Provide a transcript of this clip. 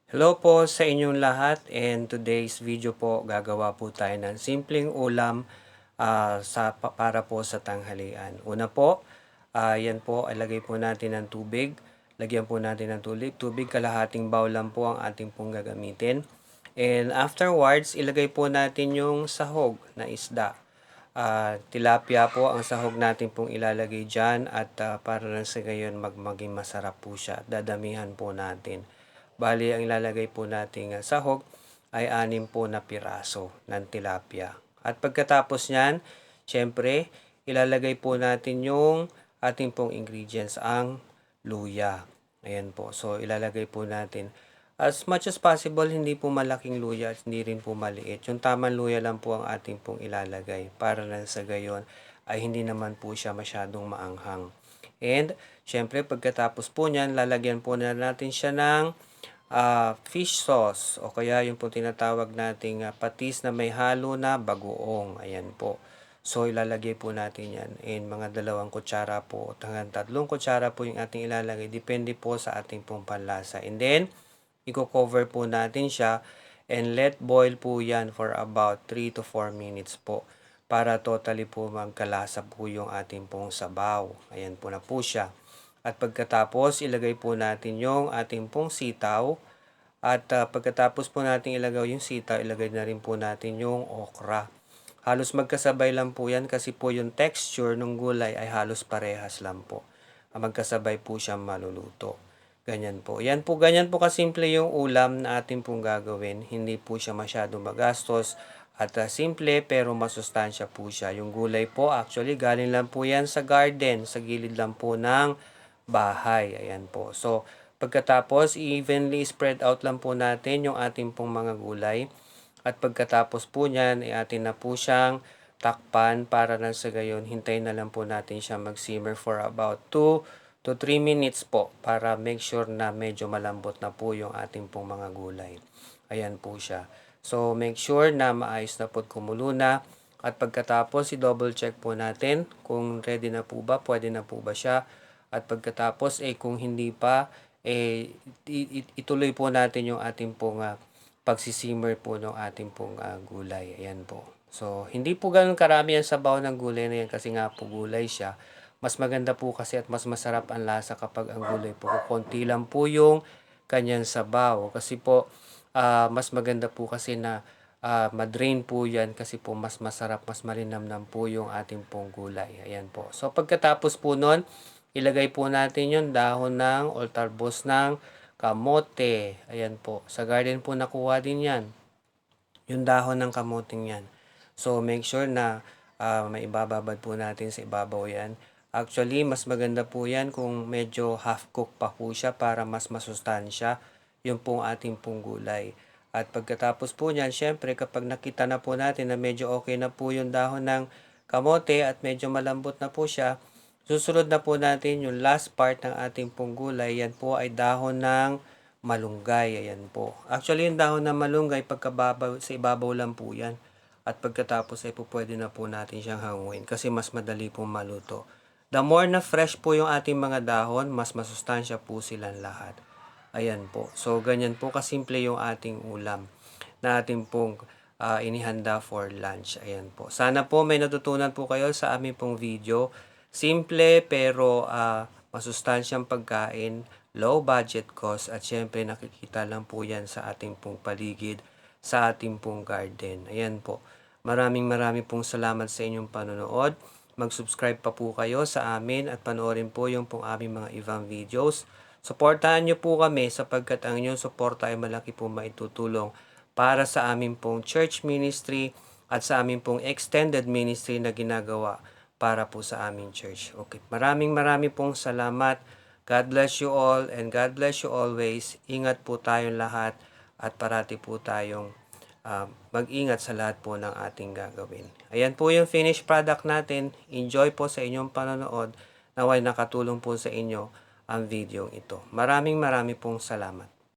Hello po sa inyong lahat, and today's video po gagawa po tayo ng simpleng ulam para po sa tanghalian. Una po, yan po ilagay po natin ng tubig. Lagyan po natin ng tubig, kalahating bowl lang po ang ating pong gagamitin. And afterwards, ilagay po natin yung sahog na isda. Tilapia po ang sahog natin pong ilalagay dyan at para lang sa gayon maging masarap po siya. Dadamihan po natin. Bali, ang ilalagay po nating sahog ay 6 po na piraso ng tilapia. At pagkatapos niyan, syempre, ilalagay po natin yung ating pong ingredients, ang luya. Ayan po. So, ilalagay po natin. As much as possible, hindi po malaking luya at hindi rin po maliit. Yung tamang luya lang po ang ating pong ilalagay para lang sa gayon ay hindi naman po siya masyadong maanghang. And, syempre, pagkatapos po niyan, lalagyan po na natin siya ng fish sauce o kaya yung po tinatawag nating patis na may halo na bagoong. Ayan po. So, ilalagay po natin yan in mga 2 kutsara po hanggang 3 kutsara po yung ating ilalagay. Depende po sa ating pong panlasa. And then, i-cover po natin siya and let boil po yan for about 3 to 4 minutes po para totally po magkalasa po yung ating pong sabaw. Ayan po na po siya. At pagkatapos, ilagay po natin yung ating pong sitaw. At pagkatapos po natin ilagay yung sitaw, ilagay na rin po natin yung okra. Halos magkasabay lang po yan kasi po yung texture ng gulay ay halos parehas lang po. Magkasabay po siyang maluluto. Ganyan po. Yan po, ganyan po kasimple yung ulam na atin pong gagawin. Hindi po siya masyadong magastos at simple pero masustansya po siya. Yung gulay po actually galing lang po yan sa garden, sa gilid lang po ng bahay. Ayan po. So, pagkatapos, evenly spread out lang po natin yung ating pong mga gulay. At pagkatapos po niyan, atin na po siyang takpan para na sa gayon, hintayin na lang po natin siya mag-simmer for about 2 to 3 minutes po para make sure na medyo malambot na po yung ating pong mga gulay. Ayan po siya. So, make sure na maayos na po kumulo na. At pagkatapos, i-double check po natin kung ready na po ba, pwede na po ba siya. At pagkatapos, kung hindi pa, ituloy po natin yung ating pong pagsisimmer po ng ating pong gulay. Ayan po. So, hindi po ganun karami ang sabaw ng gulay na yan kasi nga po gulay siya. Mas maganda po kasi at mas masarap ang lasa kapag ang gulay po. Konti lang po yung kanyang sabaw. Kasi po, mas maganda po kasi na madrain po yan kasi po mas masarap, mas malinamnam po yung ating pong gulay. Ayan po. So, pagkatapos po nun, ilagay po natin yung dahon ng o talbos ng kamote. Ayan po. Sa garden po nakuha din yan. Yung dahon ng kamoting yan. So, make sure na may ibababad po natin sa ibabaw yan. Actually, mas maganda po yan kung medyo half-cook pa po siya para mas masustansya yung pong ating pong gulay. At pagkatapos po niyan, syempre kapag nakita na po natin na medyo okay na po yung dahon ng kamote at medyo malambot na po siya, susunod na po natin yung last part ng ating pong gulay. Yan po ay dahon ng malunggay. Ayan po. Actually, yung dahon ng malunggay, sa ibabaw lang po yan. At pagkatapos ay po pwede na po natin siyang hanguin kasi mas madali pong maluto. The more na fresh po yung ating mga dahon, mas masustansya po silang lahat. Ayan po. So, ganyan po kasimple yung ating ulam na ating pong inihanda for lunch. Ayan po. Sana po may natutunan po kayo sa aming pong video. Simple pero masustansyang pagkain, low budget cost at syempre nakikita lang po yan sa ating pong paligid, sa ating pong garden. Ayan po. Maraming pong salamat sa inyong panonood. Mag-subscribe pa po kayo sa amin at panoorin po yung pong aming mga ibang videos. Suportahan nyo po kami sapagkat ang inyong suporta ay malaki po maitutulong para sa aming pong church ministry at sa aming pong extended ministry na ginagawa para po sa aming church. Okay. Maraming pong salamat. God bless you all and God bless you always. Ingat po tayong lahat at parati po tayong mag-ingat sa lahat po ng ating gagawin. Ayan po yung finished product natin. Enjoy po sa inyong panonood. Naway nakatulong po sa inyo ang video ito. Maraming pong salamat.